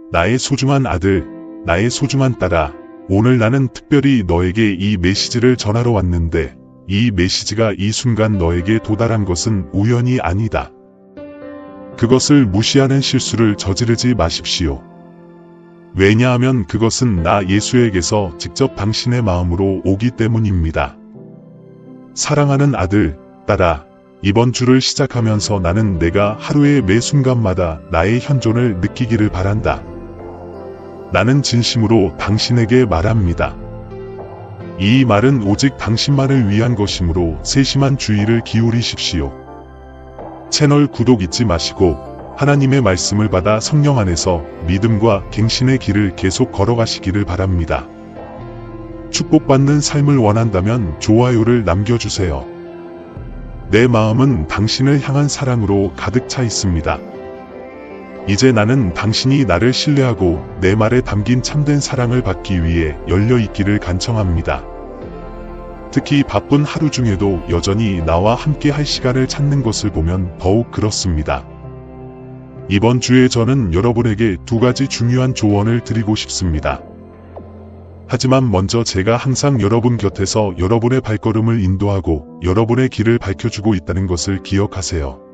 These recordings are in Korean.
나의 소중한 아들, 나의 소중한 딸아, 오늘 나는 특별히 너에게 이 메시지를 전하러 왔는데 이 메시지가 이 순간 너에게 도달한 것은 우연이 아니다. 그것을 무시하는 실수를 저지르지 마십시오. 왜냐하면 그것은 나 예수에게서 직접 당신의 마음으로 오기 때문입니다. 사랑하는 아들, 딸아, 이번 주를 시작하면서 나는 내가 하루의 매 순간마다 나의 현존을 느끼기를 바란다. 나는 진심으로 당신에게 말합니다. 이 말은 오직 당신만을 위한 것이므로 세심한 주의를 기울이십시오. 채널 구독 잊지 마시고 하나님의 말씀을 받아 성령 안에서 믿음과 갱신의 길을 계속 걸어가시기를 바랍니다. 축복받는 삶을 원한다면 좋아요를 남겨주세요. 내 마음은 당신을 향한 사랑으로 가득 차 있습니다. 이제 나는 당신이 나를 신뢰하고 내 말에 담긴 참된 사랑을 받기 위해 열려 있기를 간청합니다. 특히 바쁜 하루 중에도 여전히 나와 함께 할 시간을 찾는 것을 보면 더욱 그렇습니다. 이번 주에 저는 여러분에게 두 가지 중요한 조언을 드리고 싶습니다. 하지만 먼저 제가 항상 여러분 곁에서 여러분의 발걸음을 인도하고 여러분의 길을 밝혀주고 있다는 것을 기억하세요.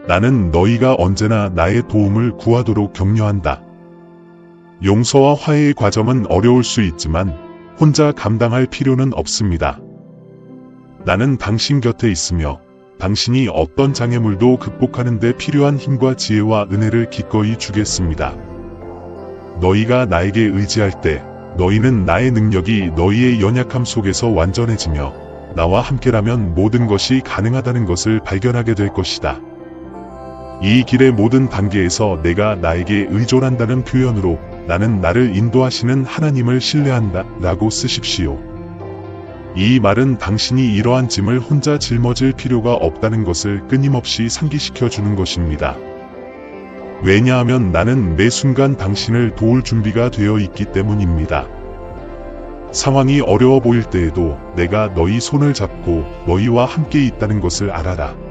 나는 너희가 언제나 나의 도움을 구하도록 격려한다. 용서와 화해의 과정은 어려울 수 있지만 혼자 감당할 필요는 없습니다. 나는 당신 곁에 있으며 당신이 어떤 장애물도 극복하는 데 필요한 힘과 지혜와 은혜를 기꺼이 주겠습니다. 너희가 나에게 의지할 때 너희는 나의 능력이 너희의 연약함 속에서 완전해지며 나와 함께라면 모든 것이 가능하다는 것을 발견하게 될 것이다. 이 길의 모든 단계에서 내가 나에게 의존한다는 표현으로 나는 나를 인도하시는 하나님을 신뢰한다 라고 쓰십시오. 이 말은 당신이 이러한 짐을 혼자 짊어질 필요가 없다는 것을 끊임없이 상기시켜 주는 것입니다. 왜냐하면 나는 매 순간 당신을 도울 준비가 되어 있기 때문입니다. 상황이 어려워 보일 때에도 내가 너희 손을 잡고 너희와 함께 있다는 것을 알아라.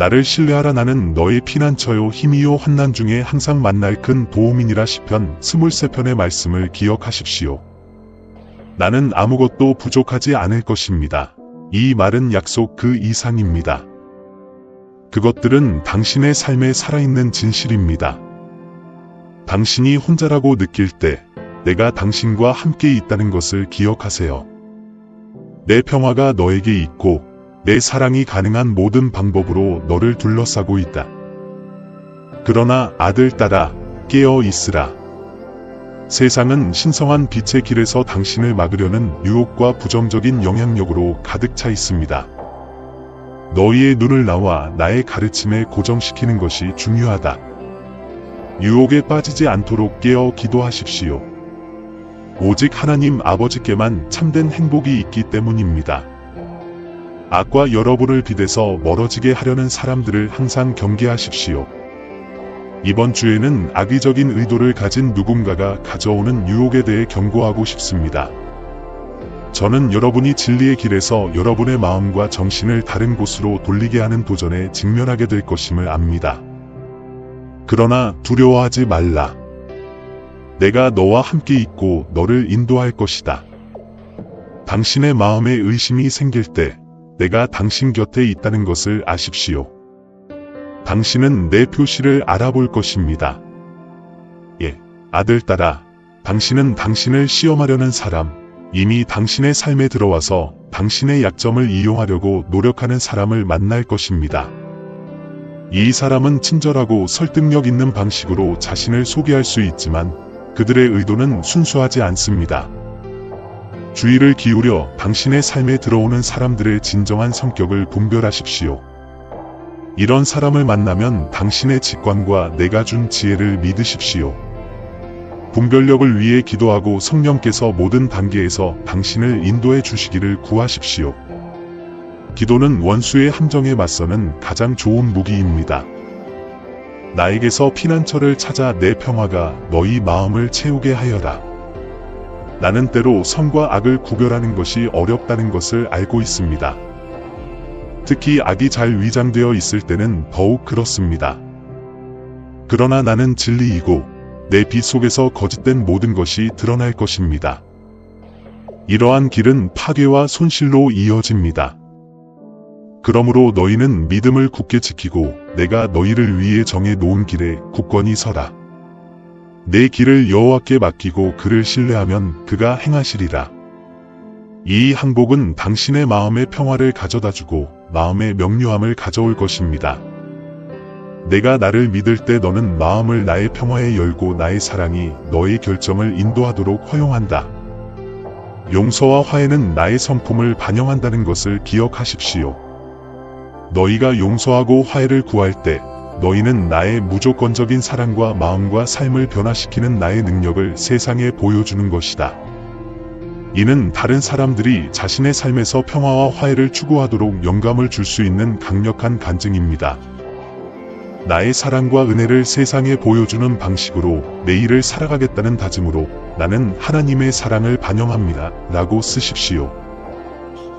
나를 신뢰하라. 나는 너의 피난처요 힘이요 환난 중에 항상 만날 큰 도움이니라. 시편 23편의 말씀을 기억하십시오. 나는 아무것도 부족하지 않을 것입니다. 이 말은 약속 그 이상입니다. 그것들은 당신의 삶에 살아있는 진실입니다. 당신이 혼자라고 느낄 때 내가 당신과 함께 있다는 것을 기억하세요. 내 평화가 너에게 있고 내 사랑이 가능한 모든 방법으로 너를 둘러싸고 있다. 그러나 아들, 딸아, 깨어 있으라. 세상은 신성한 빛의 길에서 당신을 막으려는 유혹과 부정적인 영향력으로 가득 차 있습니다. 너희의 눈을 나와 나의 가르침에 고정시키는 것이 중요하다. 유혹에 빠지지 않도록 깨어 기도하십시오. 오직 하나님 아버지께만 참된 행복이 있기 때문입니다. 악과 여러분을 비대서 멀어지게 하려는 사람들을 항상 경계하십시오. 이번 주에는 악의적인 의도를 가진 누군가가 가져오는 유혹에 대해 경고하고 싶습니다. 저는 여러분이 진리의 길에서 여러분의 마음과 정신을 다른 곳으로 돌리게 하는 도전에 직면하게 될 것임을 압니다. 그러나 두려워하지 말라. 내가 너와 함께 있고 너를 인도할 것이다. 당신의 마음에 의심이 생길 때 내가 당신 곁에 있다는 것을 아십시오. 당신은 내 표시를 알아볼 것입니다. 예, 아들, 딸아, 당신은 당신을 시험하려는 사람, 이미 당신의 삶에 들어와서 당신의 약점을 이용하려고 노력하는 사람을 만날 것입니다. 이 사람은 친절하고 설득력 있는 방식으로 자신을 소개할 수 있지만 그들의 의도는 순수하지 않습니다. 주의를 기울여 당신의 삶에 들어오는 사람들의 진정한 성격을 분별하십시오. 이런 사람을 만나면 당신의 직관과 내가 준 지혜를 믿으십시오. 분별력을 위해 기도하고 성령께서 모든 단계에서 당신을 인도해 주시기를 구하십시오. 기도는 원수의 함정에 맞서는 가장 좋은 무기입니다. 나에게서 피난처를 찾아 내 평화가 너희 마음을 채우게 하여라. 나는 때로 선과 악을 구별하는 것이 어렵다는 것을 알고 있습니다. 특히 악이 잘 위장되어 있을 때는 더욱 그렇습니다. 그러나 나는 진리이고 내 빛 속에서 거짓된 모든 것이 드러날 것입니다. 이러한 길은 파괴와 손실로 이어집니다. 그러므로 너희는 믿음을 굳게 지키고 내가 너희를 위해 정해 놓은 길에 굳건히 서라. 내 길을 여호와께 맡기고 그를 신뢰하면 그가 행하시리라. 이 항복은 당신의 마음의 평화를 가져다주고 마음의 명료함을 가져올 것입니다. 내가 나를 믿을 때 너는 마음을 나의 평화에 열고 나의 사랑이 너의 결정을 인도하도록 허용한다. 용서와 화해는 나의 성품을 반영한다는 것을 기억하십시오. 너희가 용서하고 화해를 구할 때 너희는 나의 무조건적인 사랑과 마음과 삶을 변화시키는 나의 능력을 세상에 보여주는 것이다. 이는 다른 사람들이 자신의 삶에서 평화와 화해를 추구하도록 영감을 줄 수 있는 강력한 간증입니다. 나의 사랑과 은혜를 세상에 보여주는 방식으로 매일을 살아가겠다는 다짐으로 나는 하나님의 사랑을 반영합니다. 라고 쓰십시오.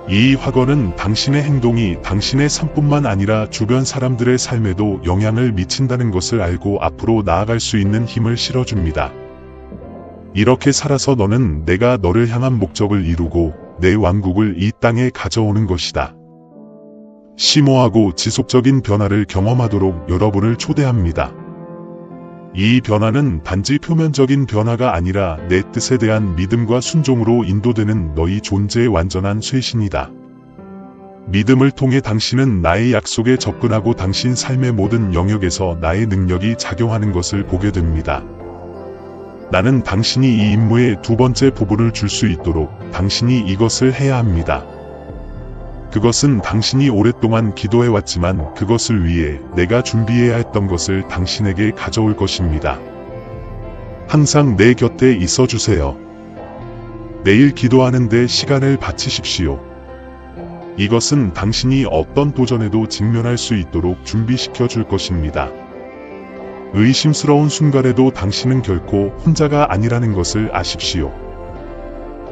이 확언은 당신의 행동이 당신의 삶뿐만 아니라 주변 사람들의 삶에도 영향을 미친다는 것을 알고 앞으로 나아갈 수 있는 힘을 실어줍니다. 이렇게 살아서 너는 내가 너를 향한 목적을 이루고 내 왕국을 이 땅에 가져오는 것이다. 심오하고 지속적인 변화를 경험하도록 여러분을 초대합니다. 이 변화는 단지 표면적인 변화가 아니라 내 뜻에 대한 믿음과 순종으로 인도되는 너희 존재의 완전한 쇄신이다. 믿음을 통해 당신은 나의 약속에 접근하고 당신 삶의 모든 영역에서 나의 능력이 작용하는 것을 보게 됩니다. 나는 당신이 이 임무의 두 번째 부분을 줄 수 있도록 당신이 이것을 해야 합니다. 그것은 당신이 오랫동안 기도해왔지만 그것을 위해 내가 준비해야 했던 것을 당신에게 가져올 것입니다. 항상 내 곁에 있어 주세요. 매일 기도하는데 시간을 바치십시오. 이것은 당신이 어떤 도전에도 직면할 수 있도록 준비시켜 줄 것입니다. 의심스러운 순간에도 당신은 결코 혼자가 아니라는 것을 아십시오.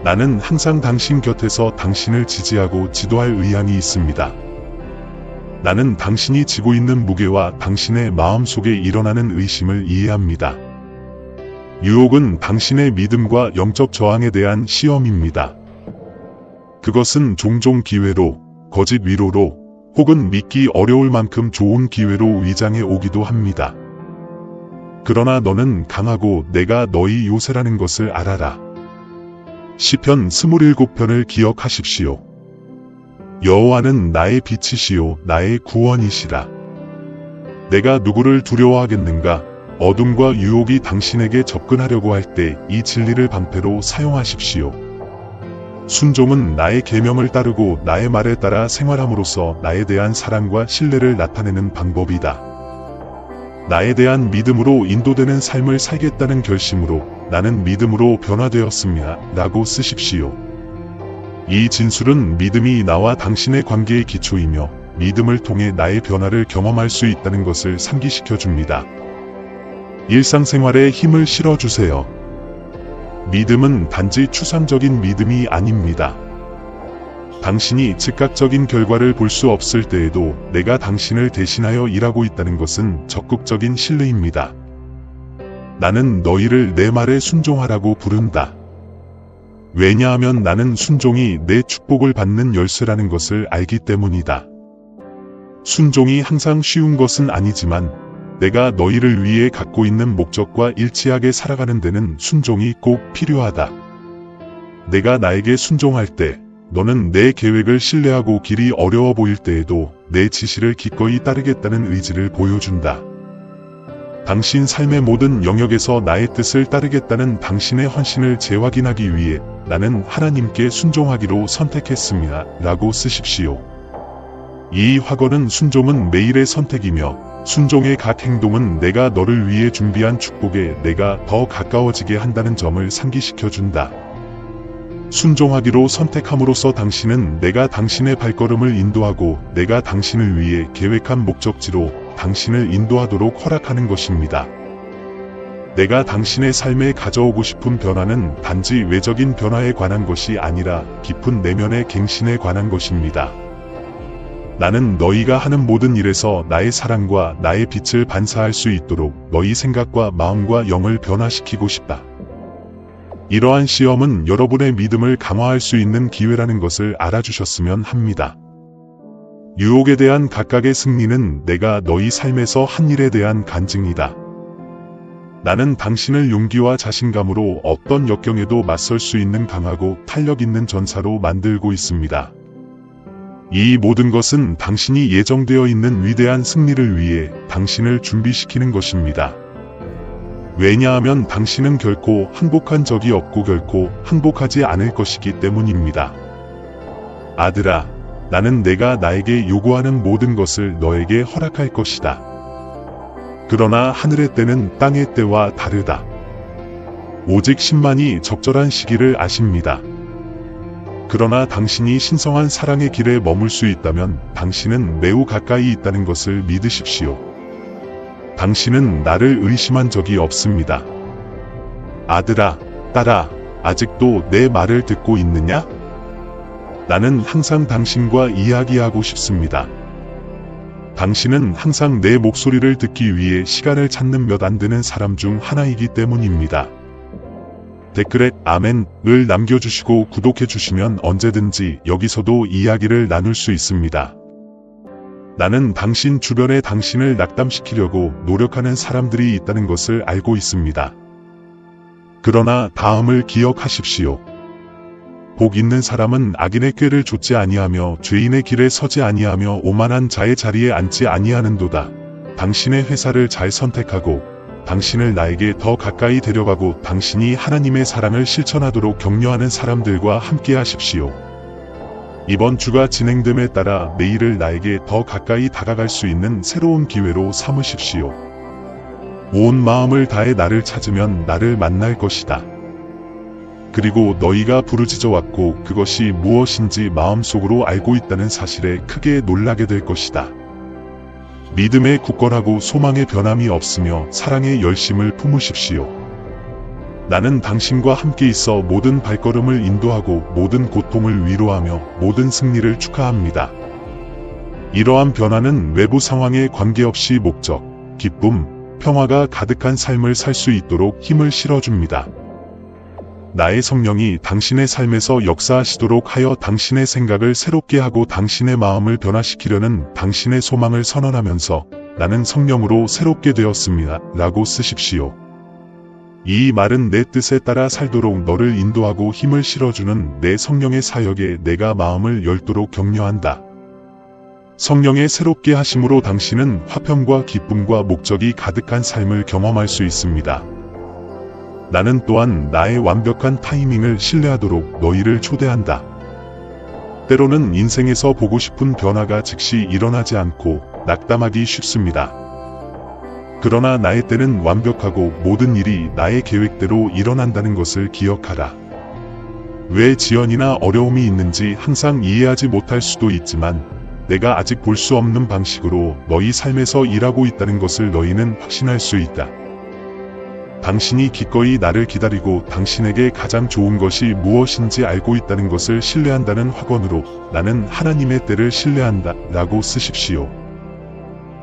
나는 항상 당신 곁에서 당신을 지지하고 지도할 의향이 있습니다. 나는 당신이 지고 있는 무게와 당신의 마음 속에 일어나는 의심을 이해합니다. 유혹은 당신의 믿음과 영적 저항에 대한 시험입니다. 그것은 종종 기회로, 거짓 위로로, 혹은 믿기 어려울 만큼 좋은 기회로 위장해 오기도 합니다. 그러나 너는 강하고 내가 너희 요새라는 것을 알아라. 시편 27편을 기억하십시오. 여호와는 나의 빛이시요 나의 구원이시라. 내가 누구를 두려워하겠는가? 어둠과 유혹이 당신에게 접근하려고 할 때 이 진리를 방패로 사용하십시오. 순종은 나의 계명을 따르고 나의 말에 따라 생활함으로써 나에 대한 사랑과 신뢰를 나타내는 방법이다. 나에 대한 믿음으로 인도되는 삶을 살겠다는 결심으로 나는 믿음으로 변화되었습니다. 라고 쓰십시오. 이 진술은 믿음이 나와 당신의 관계의 기초이며 믿음을 통해 나의 변화를 경험할 수 있다는 것을 상기시켜 줍니다. 일상생활에 힘을 실어주세요. 믿음은 단지 추상적인 믿음이 아닙니다. 당신이 즉각적인 결과를 볼 수 없을 때에도 내가 당신을 대신하여 일하고 있다는 것은 적극적인 신뢰입니다. 나는 너희를 내 말에 순종하라고 부른다. 왜냐하면 나는 순종이 내 축복을 받는 열쇠라는 것을 알기 때문이다. 순종이 항상 쉬운 것은 아니지만 내가 너희를 위해 갖고 있는 목적과 일치하게 살아가는 데는 순종이 꼭 필요하다. 내가 나에게 순종할 때 너는 내 계획을 신뢰하고 길이 어려워 보일 때에도 내 지시를 기꺼이 따르겠다는 의지를 보여준다. 당신 삶의 모든 영역에서 나의 뜻을 따르겠다는 당신의 헌신을 재확인하기 위해 나는 하나님께 순종하기로 선택했습니다. 라고 쓰십시오. 이 확언은 순종은 매일의 선택이며 순종의 각 행동은 내가 너를 위해 준비한 축복에 내가 더 가까워지게 한다는 점을 상기시켜준다. 순종하기로 선택함으로써 당신은 내가 당신의 발걸음을 인도하고 내가 당신을 위해 계획한 목적지로 당신을 인도하도록 허락하는 것입니다. 내가 당신의 삶에 가져오고 싶은 변화는 단지 외적인 변화에 관한 것이 아니라 깊은 내면의 갱신에 관한 것입니다. 나는 너희가 하는 모든 일에서 나의 사랑과 나의 빛을 반사할 수 있도록 너희 생각과 마음과 영을 변화시키고 싶다. 이러한 시험은 여러분의 믿음을 강화할 수 있는 기회라는 것을 알아주셨으면 합니다. 유혹에 대한 각각의 승리는 내가 너희 삶에서 한 일에 대한 간증이다. 나는 당신을 용기와 자신감으로 어떤 역경에도 맞설 수 있는 강하고 탄력 있는 전사로 만들고 있습니다. 이 모든 것은 당신이 예정되어 있는 위대한 승리를 위해 당신을 준비시키는 것입니다. 왜냐하면 당신은 결코 항복한 적이 없고 결코 항복하지 않을 것이기 때문입니다. 아들아, 나는 내가 나에게 요구하는 모든 것을 너에게 허락할 것이다. 그러나 하늘의 때는 땅의 때와 다르다. 오직 신만이 적절한 시기를 아십니다. 그러나 당신이 신성한 사랑의 길에 머물 수 있다면 당신은 매우 가까이 있다는 것을 믿으십시오. 당신은 나를 의심한 적이 없습니다. 아들아, 딸아, 아직도 내 말을 듣고 있느냐? 나는 항상 당신과 이야기하고 싶습니다. 당신은 항상 내 목소리를 듣기 위해 시간을 찾는 몇 안 되는 사람 중 하나이기 때문입니다. 댓글에 아멘을 남겨주시고 구독해주시면 언제든지 여기서도 이야기를 나눌 수 있습니다. 나는 당신 주변에 당신을 낙담시키려고 노력하는 사람들이 있다는 것을 알고 있습니다. 그러나 다음을 기억하십시오. 복 있는 사람은 악인의 꾀를 좇지 아니하며 죄인의 길에 서지 아니하며 오만한 자의 자리에 앉지 아니하는도다. 당신의 회사를 잘 선택하고 당신을 나에게 더 가까이 데려가고 당신이 하나님의 사랑을 실천하도록 격려하는 사람들과 함께 하십시오. 이번 주가 진행됨에 따라 내일을 나에게 더 가까이 다가갈 수 있는 새로운 기회로 삼으십시오. 온 마음을 다해 나를 찾으면 나를 만날 것이다. 그리고 너희가 부르짖어 왔고 그것이 무엇인지 마음속으로 알고 있다는 사실에 크게 놀라게 될 것이다. 믿음에 굳건하고 소망의 변함이 없으며 사랑의 열심을 품으십시오. 나는 당신과 함께 있어 모든 발걸음을 인도하고 모든 고통을 위로하며 모든 승리를 축하합니다. 이러한 변화는 외부 상황에 관계없이 목적, 기쁨, 평화가 가득한 삶을 살 수 있도록 힘을 실어줍니다. 나의 성령이 당신의 삶에서 역사하시도록 하여 당신의 생각을 새롭게 하고 당신의 마음을 변화시키려는 당신의 소망을 선언하면서 나는 성령으로 새롭게 되었습니다. 라고 쓰십시오. 이 말은 내 뜻에 따라 살도록 너를 인도하고 힘을 실어주는 내 성령의 사역에 내가 마음을 열도록 격려한다. 성령의 새롭게 하심으로 당신은 화평과 기쁨과 목적이 가득한 삶을 경험할 수 있습니다. 나는 또한 나의 완벽한 타이밍을 신뢰하도록 너희를 초대한다. 때로는 인생에서 보고 싶은 변화가 즉시 일어나지 않고 낙담하기 쉽습니다. 그러나 나의 때는 완벽하고 모든 일이 나의 계획대로 일어난다는 것을 기억하라. 왜 지연이나 어려움이 있는지 항상 이해하지 못할 수도 있지만 내가 아직 볼 수 없는 방식으로 너희 삶에서 일하고 있다는 것을 너희는 확신할 수 있다. 당신이 기꺼이 나를 기다리고 당신에게 가장 좋은 것이 무엇인지 알고 있다는 것을 신뢰한다는 확언으로 나는 하나님의 때를 신뢰한다 라고 쓰십시오.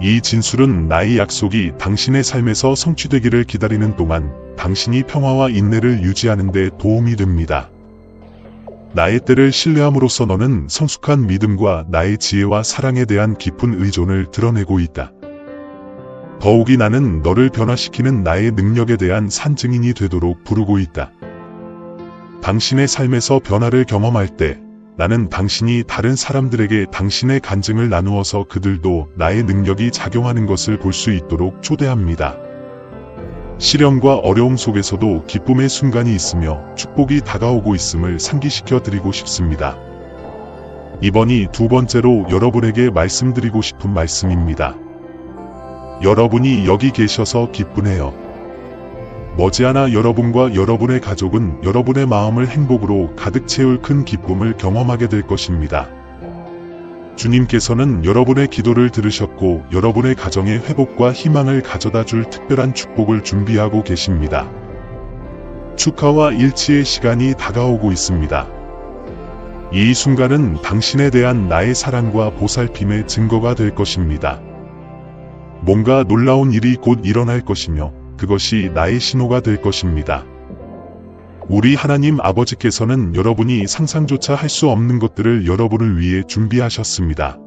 이 진술은 나의 약속이 당신의 삶에서 성취되기를 기다리는 동안 당신이 평화와 인내를 유지하는 데 도움이 됩니다. 나의 때를 신뢰함으로써 너는 성숙한 믿음과 나의 지혜와 사랑에 대한 깊은 의존을 드러내고 있다. 더욱이 나는 너를 변화시키는 나의 능력에 대한 산증인이 되도록 부르고 있다. 당신의 삶에서 변화를 경험할 때 나는 당신이 다른 사람들에게 당신의 간증을 나누어서 그들도 나의 능력이 작용하는 것을 볼 수 있도록 초대합니다. 시련과 어려움 속에서도 기쁨의 순간이 있으며 축복이 다가오고 있음을 상기시켜 드리고 싶습니다. 이번이 두 번째로 여러분에게 말씀드리고 싶은 말씀입니다. 여러분이 여기 계셔서 기쁘네요. 머지않아 여러분과 여러분의 가족은 여러분의 마음을 행복으로 가득 채울 큰 기쁨을 경험하게 될 것입니다. 주님께서는 여러분의 기도를 들으셨고 여러분의 가정에 회복과 희망을 가져다 줄 특별한 축복을 준비하고 계십니다. 축하와 일치의 시간이 다가오고 있습니다. 이 순간은 당신에 대한 나의 사랑과 보살핌의 증거가 될 것입니다. 뭔가 놀라운 일이 곧 일어날 것이며 그것이 나의 신호가 될 것입니다. 우리 하나님 아버지께서는 여러분이 상상조차 할 수 없는 것들을 여러분을 위해 준비하셨습니다.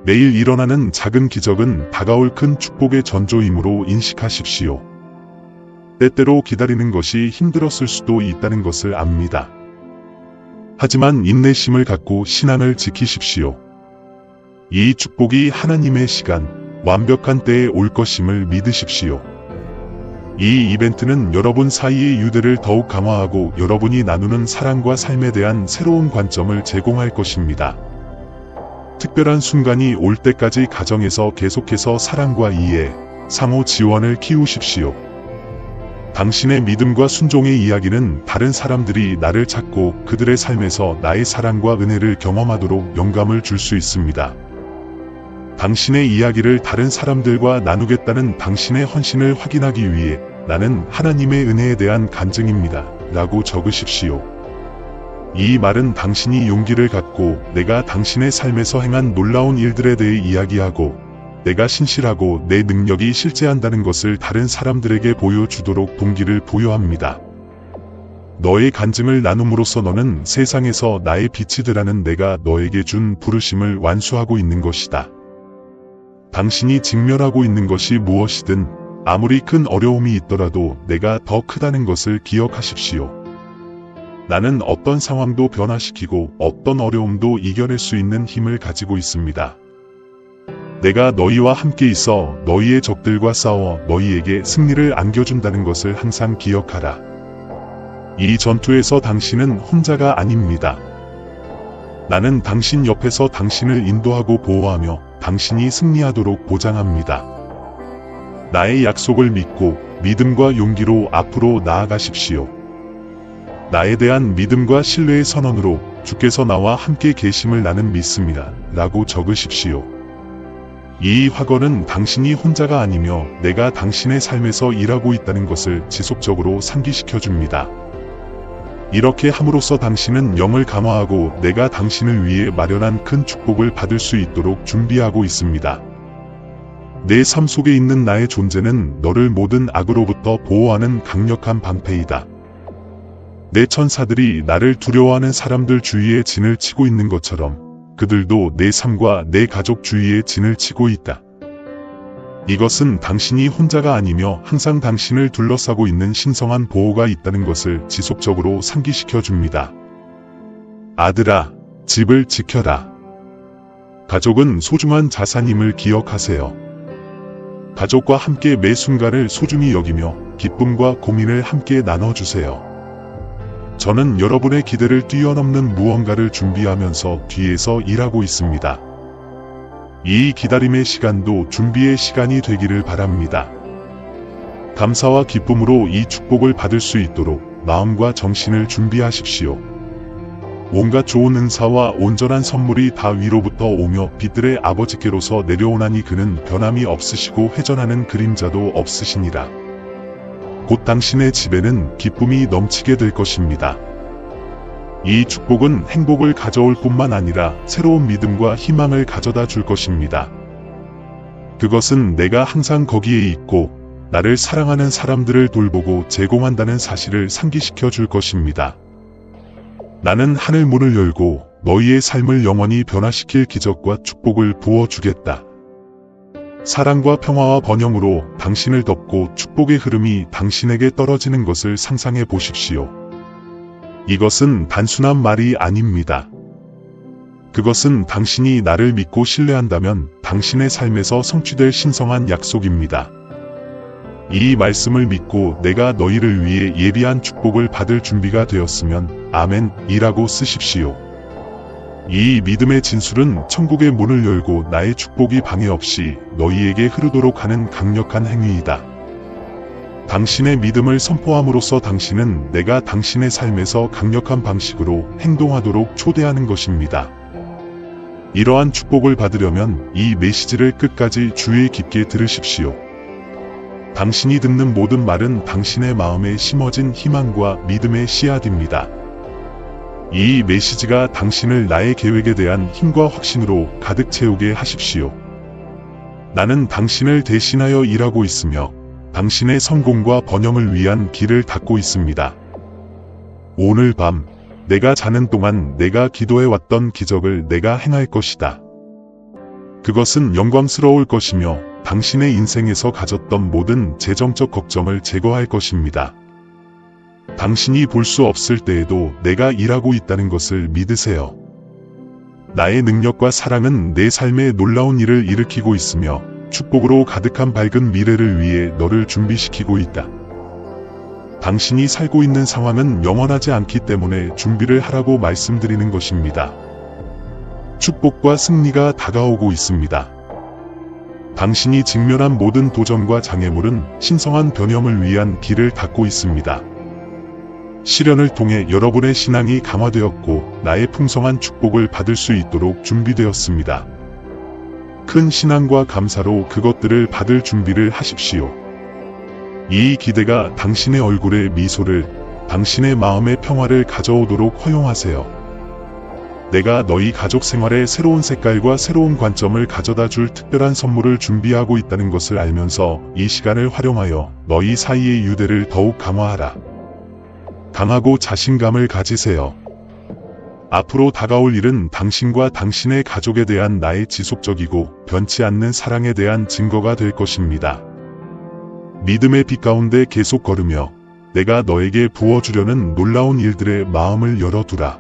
매일 일어나는 작은 기적은 다가올 큰 축복의 전조이므로 인식하십시오. 때때로 기다리는 것이 힘들었을 수도 있다는 것을 압니다. 하지만 인내심을 갖고 신앙을 지키십시오. 이 축복이 하나님의 시간, 완벽한 때에 올 것임을 믿으십시오. 이 이벤트는 여러분 사이의 유대를 더욱 강화하고 여러분이 나누는 사랑과 삶에 대한 새로운 관점을 제공할 것입니다. 특별한 순간이 올 때까지 가정에서 계속해서 사랑과 이해, 상호 지원을 키우십시오. 당신의 믿음과 순종의 이야기는 다른 사람들이 나를 찾고 그들의 삶에서 나의 사랑과 은혜를 경험하도록 영감을 줄 수 있습니다. 당신의 이야기를 다른 사람들과 나누겠다는 당신의 헌신을 확인하기 위해 나는 하나님의 은혜에 대한 간증입니다. 라고 적으십시오. 이 말은 당신이 용기를 갖고 내가 당신의 삶에서 행한 놀라운 일들에 대해 이야기하고 내가 신실하고 내 능력이 실제한다는 것을 다른 사람들에게 보여주도록 동기를 부여합니다. 너의 간증을 나눔으로써 너는 세상에서 나의 빛이 되라는 내가 너에게 준 부르심을 완수하고 있는 것이다. 당신이 직면하고 있는 것이 무엇이든 아무리 큰 어려움이 있더라도 내가 더 크다는 것을 기억하십시오. 나는 어떤 상황도 변화시키고 어떤 어려움도 이겨낼 수 있는 힘을 가지고 있습니다. 내가 너희와 함께 있어 너희의 적들과 싸워 너희에게 승리를 안겨준다는 것을 항상 기억하라. 이 전투에서 당신은 혼자가 아닙니다. 나는 당신 옆에서 당신을 인도하고 보호하며 당신이 승리하도록 보장합니다. 나의 약속을 믿고 믿음과 용기로 앞으로 나아가십시오. 나에 대한 믿음과 신뢰의 선언으로 주께서 나와 함께 계심을 나는 믿습니다. 라고 적으십시오. 이 확언은 당신이 혼자가 아니며 내가 당신의 삶에서 일하고 있다는 것을 지속적으로 상기시켜 줍니다. 이렇게 함으로써 당신은 영을 강화하고 내가 당신을 위해 마련한 큰 축복을 받을 수 있도록 준비하고 있습니다. 내 삶 속에 있는 나의 존재는 너를 모든 악으로부터 보호하는 강력한 방패이다. 내 천사들이 나를 두려워하는 사람들 주위에 진을 치고 있는 것처럼 그들도 내 삶과 내 가족 주위에 진을 치고 있다. 이것은 당신이 혼자가 아니며 항상 당신을 둘러싸고 있는 신성한 보호가 있다는 것을 지속적으로 상기시켜 줍니다. 아들아, 집을 지켜라. 가족은 소중한 자산임을 기억하세요. 가족과 함께 매 순간을 소중히 여기며 기쁨과 고민을 함께 나눠주세요. 저는 여러분의 기대를 뛰어넘는 무언가를 준비하면서 뒤에서 일하고 있습니다. 이 기다림의 시간도 준비의 시간이 되기를 바랍니다. 감사와 기쁨으로 이 축복을 받을 수 있도록 마음과 정신을 준비하십시오. 온갖 좋은 은사와 온전한 선물이 다 위로부터 오며 빛들의 아버지께로서 내려오나니 그는 변함이 없으시고 회전하는 그림자도 없으시니라. 곧 당신의 집에는 기쁨이 넘치게 될 것입니다. 이 축복은 행복을 가져올 뿐만 아니라 새로운 믿음과 희망을 가져다 줄 것입니다. 그것은 내가 항상 거기에 있고 나를 사랑하는 사람들을 돌보고 제공한다는 사실을 상기시켜 줄 것입니다. 나는 하늘 문을 열고 너희의 삶을 영원히 변화시킬 기적과 축복을 부어주겠다. 사랑과 평화와 번영으로 당신을 덮고 축복의 흐름이 당신에게 떨어지는 것을 상상해 보십시오. 이것은 단순한 말이 아닙니다. 그것은 당신이 나를 믿고 신뢰한다면 당신의 삶에서 성취될 신성한 약속입니다. 이 말씀을 믿고 내가 너희를 위해 예비한 축복을 받을 준비가 되었으면 아멘이라고 쓰십시오. 이 믿음의 진술은 천국의 문을 열고 나의 축복이 방해 없이 너희에게 흐르도록 하는 강력한 행위이다. 당신의 믿음을 선포함으로써 당신은 내가 당신의 삶에서 강력한 방식으로 행동하도록 초대하는 것입니다. 이러한 축복을 받으려면 이 메시지를 끝까지 주의 깊게 들으십시오. 당신이 듣는 모든 말은 당신의 마음에 심어진 희망과 믿음의 씨앗입니다. 이 메시지가 당신을 나의 계획에 대한 힘과 확신으로 가득 채우게 하십시오. 나는 당신을 대신하여 일하고 있으며 당신의 성공과 번영을 위한 길을 닫고 있습니다. 오늘 밤 내가 자는 동안 내가 기도해왔던 기적을 내가 행할 것이다. 그것은 영광스러울 것이며 당신의 인생에서 가졌던 모든 재정적 걱정을 제거할 것입니다. 당신이 볼 수 없을 때에도 내가 일하고 있다는 것을 믿으세요. 나의 능력과 사랑은 내 삶에 놀라운 일을 일으키고 있으며 축복으로 가득한 밝은 미래를 위해 너를 준비시키고 있다. 당신이 살고 있는 상황은 영원하지 않기 때문에 준비를 하라고 말씀드리는 것입니다. 축복과 승리가 다가오고 있습니다. 당신이 직면한 모든 도전과 장애물은 신성한 변형을 위한 길을 닫고 있습니다. 시련을 통해 여러분의 신앙이 강화되었고 나의 풍성한 축복을 받을 수 있도록 준비되었습니다. 큰 신앙과 감사로 그것들을 받을 준비를 하십시오. 이 기대가 당신의 얼굴에 미소를, 당신의 마음의 평화를 가져오도록 허용하세요. 내가 너희 가족 생활에 새로운 색깔과 새로운 관점을 가져다 줄 특별한 선물을 준비하고 있다는 것을 알면서 이 시간을 활용하여 너희 사이의 유대를 더욱 강화하라. 강하고 자신감을 가지세요. 앞으로 다가올 일은 당신과 당신의 가족에 대한 나의 지속적이고 변치 않는 사랑에 대한 증거가 될 것입니다. 믿음의 빛 가운데 계속 걸으며 내가 너에게 부어주려는 놀라운 일들의 마음을 열어두라.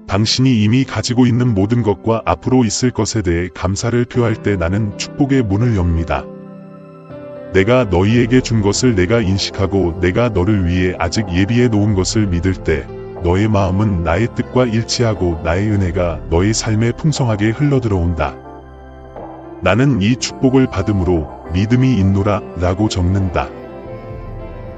당신이 이미 가지고 있는 모든 것과 앞으로 있을 것에 대해 감사를 표할 때 나는 축복의 문을 엽니다. 내가 너희에게 준 것을 내가 인식하고 내가 너를 위해 아직 예비해 놓은 것을 믿을 때 너의 마음은 나의 뜻과 일치하고 나의 은혜가 너의 삶에 풍성하게 흘러들어온다. 나는 이 축복을 받음으로 믿음이 있노라 라고 적는다.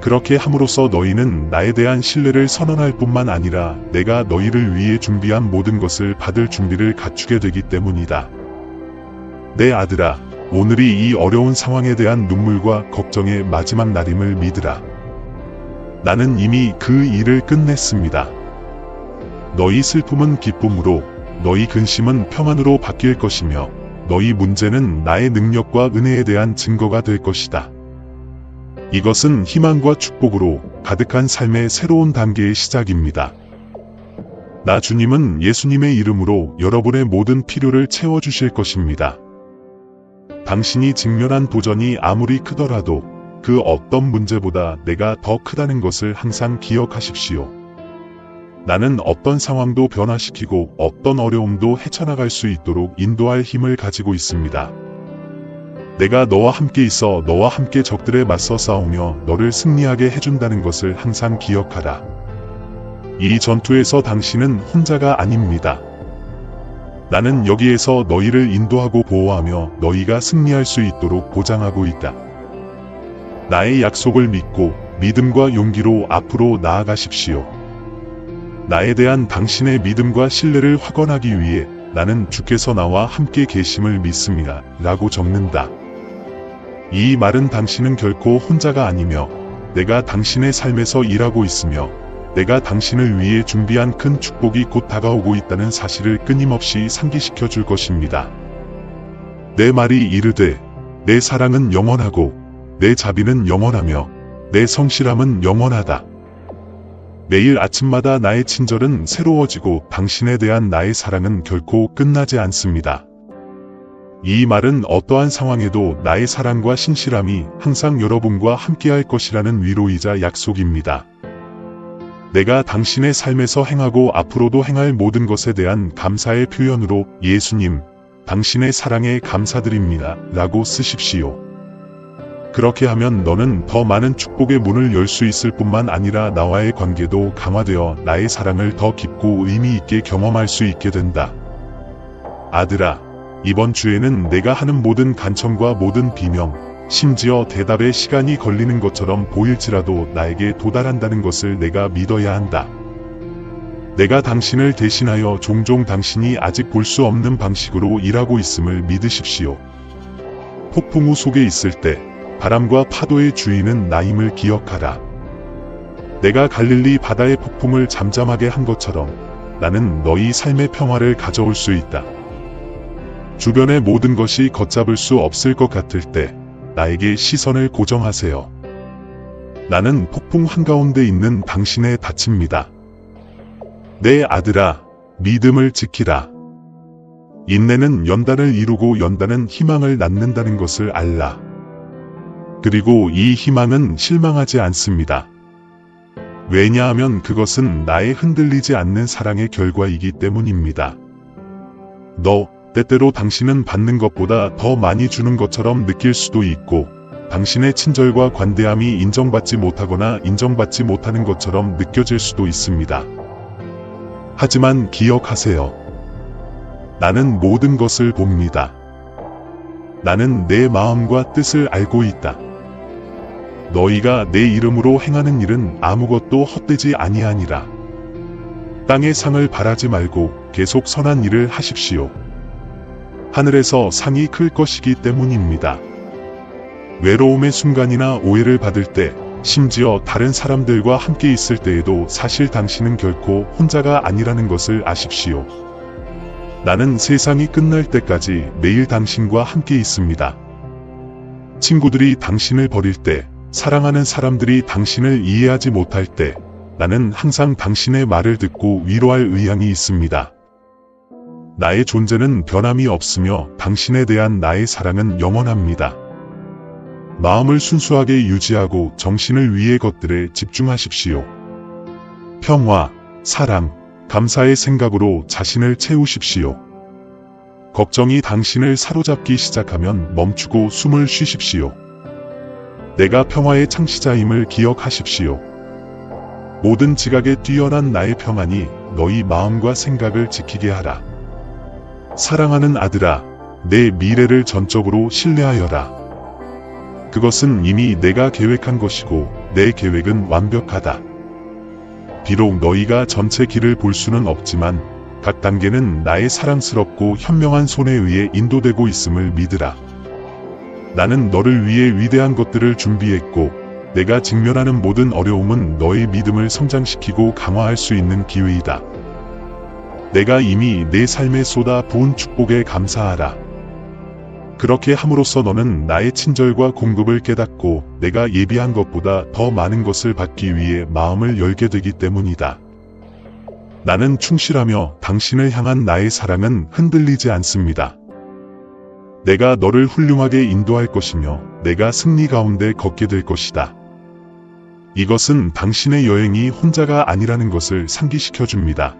그렇게 함으로써 너희는 나에 대한 신뢰를 선언할 뿐만 아니라 내가 너희를 위해 준비한 모든 것을 받을 준비를 갖추게 되기 때문이다. 내 아들아, 오늘이 이 어려운 상황에 대한 눈물과 걱정의 마지막 날임을 믿으라. 나는 이미 그 일을 끝냈습니다. 너희 슬픔은 기쁨으로, 너희 근심은 평안으로 바뀔 것이며 너희 문제는 나의 능력과 은혜에 대한 증거가 될 것이다. 이것은 희망과 축복으로 가득한 삶의 새로운 단계의 시작입니다. 나 주님은 예수님의 이름으로 여러분의 모든 필요를 채워주실 것입니다. 당신이 직면한 도전이 아무리 크더라도 그 어떤 문제보다 내가 더 크다는 것을 항상 기억하십시오. 나는 어떤 상황도 변화시키고 어떤 어려움도 헤쳐나갈 수 있도록 인도할 힘을 가지고 있습니다. 내가 너와 함께 있어 너와 함께 적들에 맞서 싸우며 너를 승리하게 해준다는 것을 항상 기억하라. 이 전투에서 당신은 혼자가 아닙니다. 나는 여기에서 너희를 인도하고 보호하며 너희가 승리할 수 있도록 보장하고 있다. 나의 약속을 믿고 믿음과 용기로 앞으로 나아가십시오. 나에 대한 당신의 믿음과 신뢰를 확언하기 위해 나는 주께서 나와 함께 계심을 믿습니다. 라고 적는다. 이 말은 당신은 결코 혼자가 아니며 내가 당신의 삶에서 일하고 있으며 내가 당신을 위해 준비한 큰 축복이 곧 다가오고 있다는 사실을 끊임없이 상기시켜 줄 것입니다. 내 말이 이르되 내 사랑은 영원하고 내 자비는 영원하며 내 성실함은 영원하다. 매일 아침마다 나의 친절은 새로워지고 당신에 대한 나의 사랑은 결코 끝나지 않습니다. 이 말은 어떠한 상황에도 나의 사랑과 신실함이 항상 여러분과 함께할 것이라는 위로이자 약속입니다. 내가 당신의 삶에서 행하고 앞으로도 행할 모든 것에 대한 감사의 표현으로 예수님, 당신의 사랑에 감사드립니다. 라고 쓰십시오. 그렇게 하면 너는 더 많은 축복의 문을 열 수 있을 뿐만 아니라 나와의 관계도 강화되어 나의 사랑을 더 깊고 의미 있게 경험할 수 있게 된다. 아들아, 이번 주에는 내가 하는 모든 간청과 모든 비명, 심지어 대답에 시간이 걸리는 것처럼 보일지라도 나에게 도달한다는 것을 내가 믿어야 한다. 내가 당신을 대신하여 종종 당신이 아직 볼 수 없는 방식으로 일하고 있음을 믿으십시오. 폭풍우 속에 있을 때 바람과 파도의 주인은 나임을 기억하라. 내가 갈릴리 바다의 폭풍을 잠잠하게 한 것처럼 나는 너희 삶의 평화를 가져올 수 있다. 주변의 모든 것이 걷잡을 수 없을 것 같을 때 나에게 시선을 고정하세요. 나는 폭풍 한가운데 있는 당신의 닻입니다. 내 아들아, 믿음을 지키라. 인내는 연단을 이루고 연단은 희망을 낳는다는 것을 알라. 그리고 이 희망은 실망하지 않습니다. 왜냐하면 그것은 나의 흔들리지 않는 사랑의 결과이기 때문입니다. 때때로 당신은 받는 것보다 더 많이 주는 것처럼 느낄 수도 있고, 당신의 친절과 관대함이 인정받지 못하거나 인정받지 못하는 것처럼 느껴질 수도 있습니다. 하지만 기억하세요. 나는 모든 것을 봅니다. 나는 내 마음과 뜻을 알고 있다. 너희가 내 이름으로 행하는 일은 아무것도 헛되지 아니하니라. 땅의 상을 바라지 말고 계속 선한 일을 하십시오. 하늘에서 상이 클 것이기 때문입니다. 외로움의 순간이나 오해를 받을 때, 심지어 다른 사람들과 함께 있을 때에도 사실 당신은 결코 혼자가 아니라는 것을 아십시오. 나는 세상이 끝날 때까지 매일 당신과 함께 있습니다. 친구들이 당신을 버릴 때, 사랑하는 사람들이 당신을 이해하지 못할 때, 나는 항상 당신의 말을 듣고 위로할 의향이 있습니다. 나의 존재는 변함이 없으며 당신에 대한 나의 사랑은 영원합니다. 마음을 순수하게 유지하고 정신을 위의 것들에 집중하십시오. 평화, 사랑, 감사의 생각으로 자신을 채우십시오. 걱정이 당신을 사로잡기 시작하면 멈추고 숨을 쉬십시오. 내가 평화의 창시자임을 기억하십시오. 모든 지각에 뛰어난 나의 평안이 너희 마음과 생각을 지키게 하라. 사랑하는 아들아, 내 미래를 전적으로 신뢰하여라. 그것은 이미 내가 계획한 것이고 내 계획은 완벽하다. 비록 너희가 전체 길을 볼 수는 없지만 각 단계는 나의 사랑스럽고 현명한 손에 의해 인도되고 있음을 믿으라. 나는 너를 위해 위대한 것들을 준비했고 내가 직면하는 모든 어려움은 너의 믿음을 성장시키고 강화할 수 있는 기회이다. 내가 이미 내 삶에 쏟아 부은 축복에 감사하라. 그렇게 함으로써 너는 나의 친절과 공급을 깨닫고 내가 예비한 것보다 더 많은 것을 받기 위해 마음을 열게 되기 때문이다. 나는 충실하며 당신을 향한 나의 사랑은 흔들리지 않습니다. 내가 너를 훌륭하게 인도할 것이며 내가 승리 가운데 걷게 될 것이다. 이것은 당신의 여행이 혼자가 아니라는 것을 상기시켜 줍니다.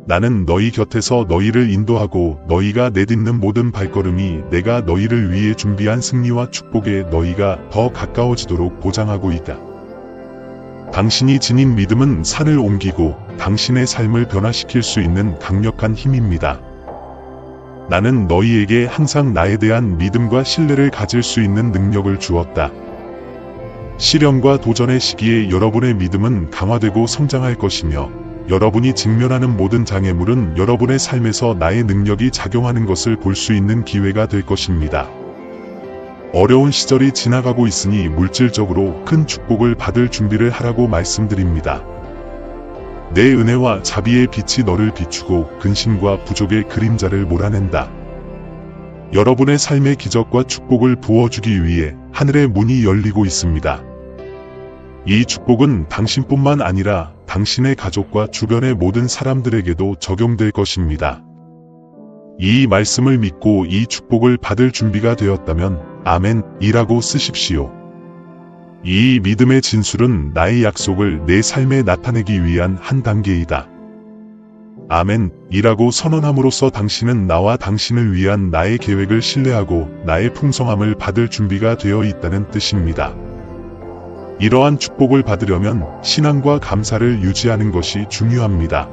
나는 너희 곁에서 너희를 인도하고 너희가 내딛는 모든 발걸음이 내가 너희를 위해 준비한 승리와 축복에 너희가 더 가까워지도록 보장하고 있다. 당신이 지닌 믿음은 산을 옮기고 당신의 삶을 변화시킬 수 있는 강력한 힘입니다. 나는 너희에게 항상 나에 대한 믿음과 신뢰를 가질 수 있는 능력을 주었다. 시련과 도전의 시기에 여러분의 믿음은 강화되고 성장할 것이며 여러분이 직면하는 모든 장애물은 여러분의 삶에서 나의 능력이 작용하는 것을 볼 수 있는 기회가 될 것입니다. 어려운 시절이 지나가고 있으니 물질적으로 큰 축복을 받을 준비를 하라고 말씀드립니다. 내 은혜와 자비의 빛이 너를 비추고 근심과 부족의 그림자를 몰아낸다. 여러분의 삶의 기적과 축복을 부어주기 위해 하늘의 문이 열리고 있습니다. 이 축복은 당신뿐만 아니라 당신의 가족과 주변의 모든 사람들에게도 적용될 것입니다. 이 말씀을 믿고 이 축복을 받을 준비가 되었다면 아멘이라고 쓰십시오. 이 믿음의 진술은 나의 약속을 내 삶에 나타내기 위한 한 단계이다. 아멘이라고 선언함으로써 당신은 나와 당신을 위한 나의 계획을 신뢰하고 나의 풍성함을 받을 준비가 되어 있다는 뜻입니다. 이러한 축복을 받으려면 신앙과 감사를 유지하는 것이 중요합니다.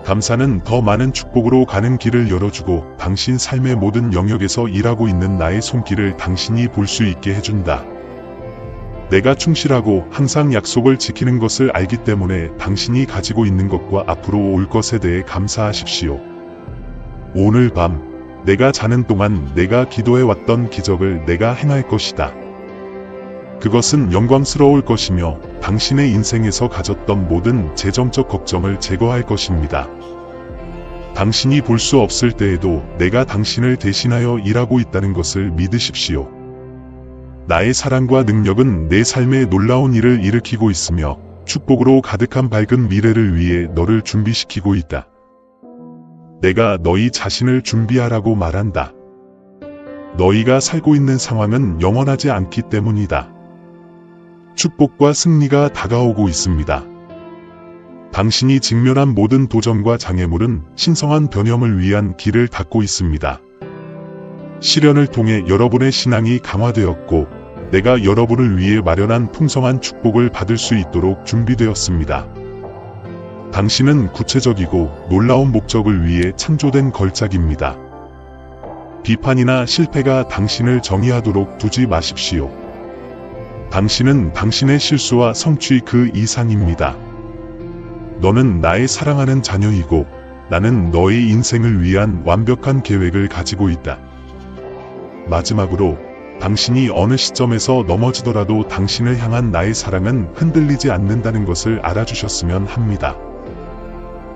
감사는 더 많은 축복으로 가는 길을 열어주고 당신 삶의 모든 영역에서 일하고 있는 나의 손길을 당신이 볼 수 있게 해준다. 내가 충실하고 항상 약속을 지키는 것을 알기 때문에 당신이 가지고 있는 것과 앞으로 올 것에 대해 감사하십시오. 오늘 밤 내가 자는 동안 내가 기도해왔던 기적을 내가 행할 것이다. 그것은 영광스러울 것이며 당신의 인생에서 가졌던 모든 재정적 걱정을 제거할 것입니다. 당신이 볼 수 없을 때에도 내가 당신을 대신하여 일하고 있다는 것을 믿으십시오. 나의 사랑과 능력은 내 삶에 놀라운 일을 일으키고 있으며 축복으로 가득한 밝은 미래를 위해 너를 준비시키고 있다. 내가 너희 자신을 준비하라고 말한다. 너희가 살고 있는 상황은 영원하지 않기 때문이다. 축복과 승리가 다가오고 있습니다. 당신이 직면한 모든 도전과 장애물은 신성한 변형을 위한 길을 닫고 있습니다. 시련을 통해 여러분의 신앙이 강화되었고, 내가 여러분을 위해 마련한 풍성한 축복을 받을 수 있도록 준비되었습니다. 당신은 구체적이고 놀라운 목적을 위해 창조된 걸작입니다. 비판이나 실패가 당신을 정의하도록 두지 마십시오. 당신은 당신의 실수와 성취 그 이상입니다. 너는 나의 사랑하는 자녀이고 나는 너의 인생을 위한 완벽한 계획을 가지고 있다. 마지막으로 당신이 어느 시점에서 넘어지더라도 당신을 향한 나의 사랑은 흔들리지 않는다는 것을 알아주셨으면 합니다.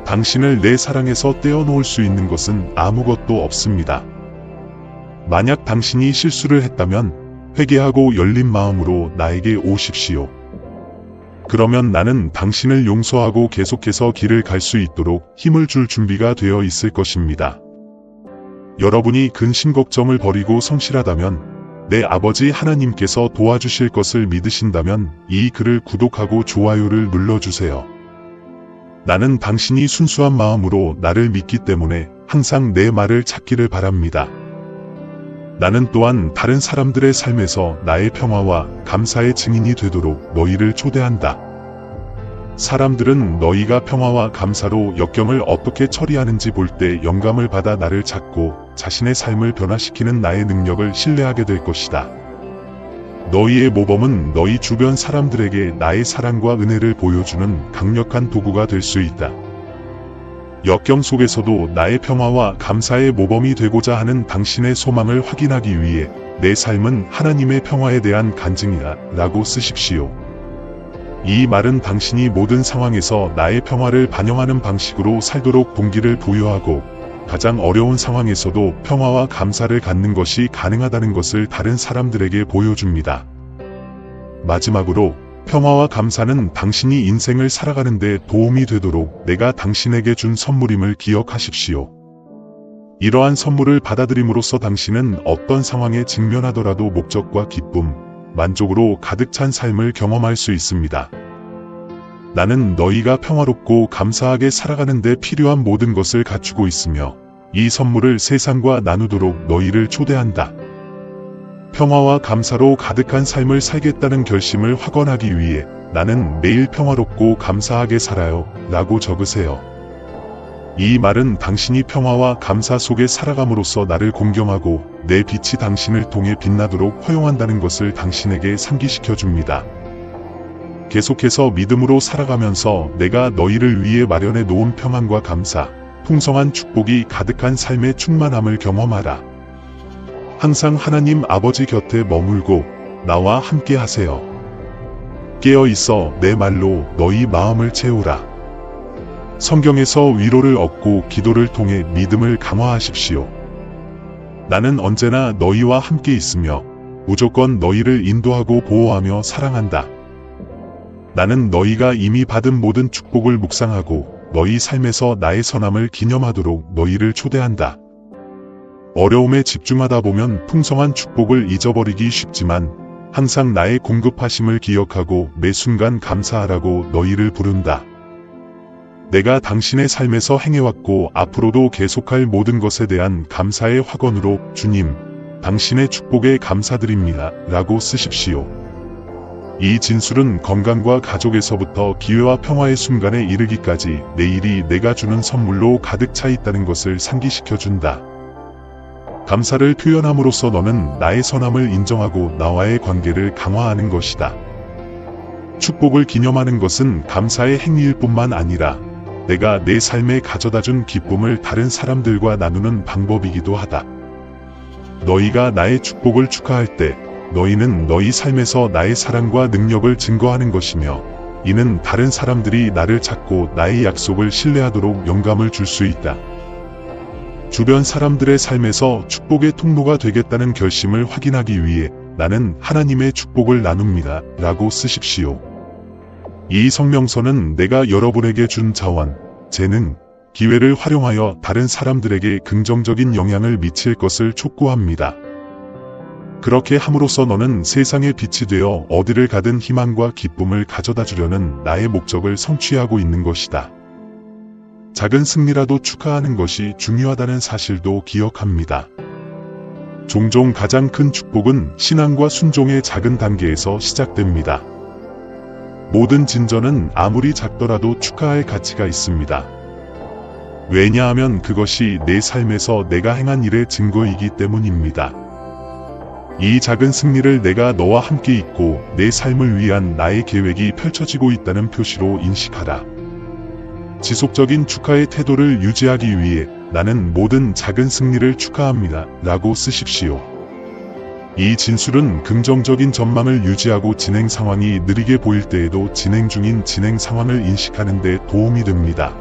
당신을 내 사랑에서 떼어놓을 수 있는 것은 아무것도 없습니다. 만약 당신이 실수를 했다면 회개하고 열린 마음으로 나에게 오십시오. 그러면 나는 당신을 용서하고 계속해서 길을 갈 수 있도록 힘을 줄 준비가 되어 있을 것입니다. 여러분이 근심 걱정을 버리고 성실하다면, 내 아버지 하나님께서 도와주실 것을 믿으신다면 이 글을 구독하고 좋아요를 눌러주세요. 나는 당신이 순수한 마음으로 나를 믿기 때문에 항상 내 말을 찾기를 바랍니다. 나는 또한 다른 사람들의 삶에서 나의 평화와 감사의 증인이 되도록 너희를 초대한다. 사람들은 너희가 평화와 감사로 역경을 어떻게 처리하는지 볼 때 영감을 받아 나를 찾고 자신의 삶을 변화시키는 나의 능력을 신뢰하게 될 것이다. 너희의 모범은 너희 주변 사람들에게 나의 사랑과 은혜를 보여주는 강력한 도구가 될 수 있다. 역경 속에서도 나의 평화와 감사의 모범이 되고자 하는 당신의 소망을 확인하기 위해 내 삶은 하나님의 평화에 대한 간증이다 라고 쓰십시오. 이 말은 당신이 모든 상황에서 나의 평화를 반영하는 방식으로 살도록 동기를 부여하고 가장 어려운 상황에서도 평화와 감사를 갖는 것이 가능하다는 것을 다른 사람들에게 보여줍니다. 마지막으로 평화와 감사는 당신이 인생을 살아가는 데 도움이 되도록 내가 당신에게 준 선물임을 기억하십시오. 이러한 선물을 받아들임으로써 당신은 어떤 상황에 직면하더라도 목적과 기쁨, 만족으로 가득 찬 삶을 경험할 수 있습니다. 나는 너희가 평화롭고 감사하게 살아가는 데 필요한 모든 것을 갖추고 있으며 이 선물을 세상과 나누도록 너희를 초대한다. 평화와 감사로 가득한 삶을 살겠다는 결심을 확언하기 위해 나는 매일 평화롭고 감사하게 살아요 라고 적으세요. 이 말은 당신이 평화와 감사 속에 살아감으로써 나를 공경하고 내 빛이 당신을 통해 빛나도록 허용한다는 것을 당신에게 상기시켜 줍니다. 계속해서 믿음으로 살아가면서 내가 너희를 위해 마련해 놓은 평안과 감사, 풍성한 축복이 가득한 삶의 충만함을 경험하라. 항상 하나님 아버지 곁에 머물고 나와 함께 하세요. 깨어 있어 내 말로 너희 마음을 채우라. 성경에서 위로를 얻고 기도를 통해 믿음을 강화하십시오. 나는 언제나 너희와 함께 있으며 무조건 너희를 인도하고 보호하며 사랑한다. 나는 너희가 이미 받은 모든 축복을 묵상하고 너희 삶에서 나의 선함을 기념하도록 너희를 초대한다. 어려움에 집중하다 보면 풍성한 축복을 잊어버리기 쉽지만 항상 나의 공급하심을 기억하고 매 순간 감사하라고 너희를 부른다. 내가 당신의 삶에서 행해왔고 앞으로도 계속할 모든 것에 대한 감사의 확언으로 주님, 당신의 축복에 감사드립니다 라고 쓰십시오. 이 진술은 건강과 가족에서부터 기회와 평화의 순간에 이르기까지 내일이 내가 주는 선물로 가득 차 있다는 것을 상기시켜준다. 감사를 표현함으로써 너는 나의 선함을 인정하고 나와의 관계를 강화하는 것이다. 축복을 기념하는 것은 감사의 행위일 뿐만 아니라 내가 내 삶에 가져다준 기쁨을 다른 사람들과 나누는 방법이기도 하다. 너희가 나의 축복을 축하할 때 너희는 너희 삶에서 나의 사랑과 능력을 증거하는 것이며 이는 다른 사람들이 나를 찾고 나의 약속을 신뢰하도록 영감을 줄 수 있다. 주변 사람들의 삶에서 축복의 통로가 되겠다는 결심을 확인하기 위해 나는 하나님의 축복을 나눕니다. 라고 쓰십시오. 이 성명서는 내가 여러분에게 준 자원, 재능, 기회를 활용하여 다른 사람들에게 긍정적인 영향을 미칠 것을 촉구합니다. 그렇게 함으로써 너는 세상의 빛이 되어 어디를 가든 희망과 기쁨을 가져다 주려는 나의 목적을 성취하고 있는 것이다. 작은 승리라도 축하하는 것이 중요하다는 사실도 기억합니다. 종종 가장 큰 축복은 신앙과 순종의 작은 단계에서 시작됩니다. 모든 진전은 아무리 작더라도 축하할 가치가 있습니다. 왜냐하면 그것이 내 삶에서 내가 행한 일의 증거이기 때문입니다. 이 작은 승리를 내가 너와 함께 있고 내 삶을 위한 나의 계획이 펼쳐지고 있다는 표시로 인식하라. 지속적인 축하의 태도를 유지하기 위해 나는 모든 작은 승리를 축하합니다. 라고 쓰십시오. 이 진술은 긍정적인 전망을 유지하고 진행 상황이 느리게 보일 때에도 진행 중인 진행 상황을 인식하는 데 도움이 됩니다.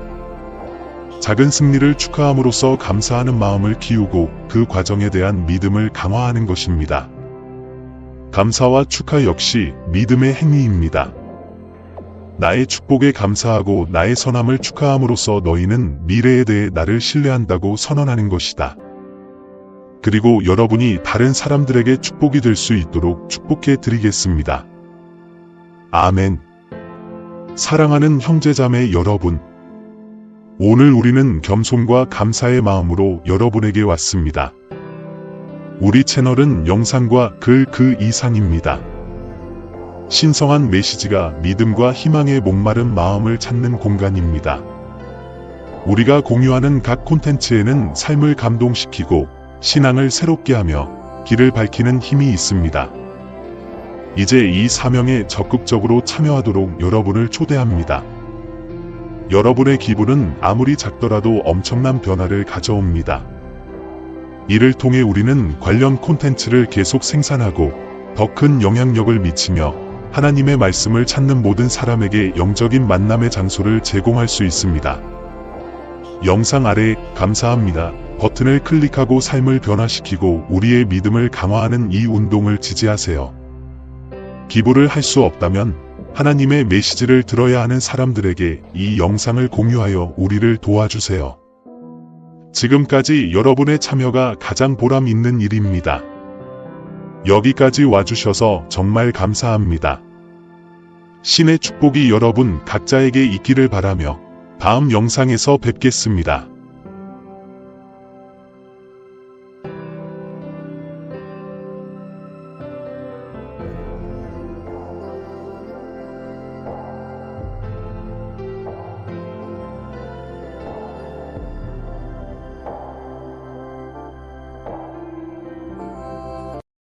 작은 승리를 축하함으로써 감사하는 마음을 키우고 그 과정에 대한 믿음을 강화하는 것입니다. 감사와 축하 역시 믿음의 행위입니다. 나의 축복에 감사하고 나의 선함을 축하함으로써 너희는 미래에 대해 나를 신뢰한다고 선언하는 것이다. 그리고 여러분이 다른 사람들에게 축복이 될 수 있도록 축복해 드리겠습니다. 아멘. 사랑하는 형제자매 여러분, 오늘 우리는 겸손과 감사의 마음으로 여러분에게 왔습니다. 우리 채널은 영상과 글 그 이상입니다. 신성한 메시지가 믿음과 희망의 목마른 마음을 찾는 공간입니다. 우리가 공유하는 각 콘텐츠에는 삶을 감동시키고 신앙을 새롭게 하며 길을 밝히는 힘이 있습니다. 이제 이 사명에 적극적으로 참여하도록 여러분을 초대합니다. 여러분의 기부는 아무리 작더라도 엄청난 변화를 가져옵니다. 이를 통해 우리는 관련 콘텐츠를 계속 생산하고 더 큰 영향력을 미치며 하나님의 말씀을 찾는 모든 사람에게 영적인 만남의 장소를 제공할 수 있습니다. 영상 아래 감사합니다 버튼을 클릭하고 삶을 변화시키고 우리의 믿음을 강화하는 이 운동을 지지하세요. 기부를 할 수 없다면 하나님의 메시지를 들어야 하는 사람들에게 이 영상을 공유하여 우리를 도와주세요. 지금까지 여러분의 참여가 가장 보람 있는 일입니다. 여기까지 와주셔서 정말 감사합니다. 신의 축복이 여러분 각자에게 있기를 바라며 다음 영상에서 뵙겠습니다.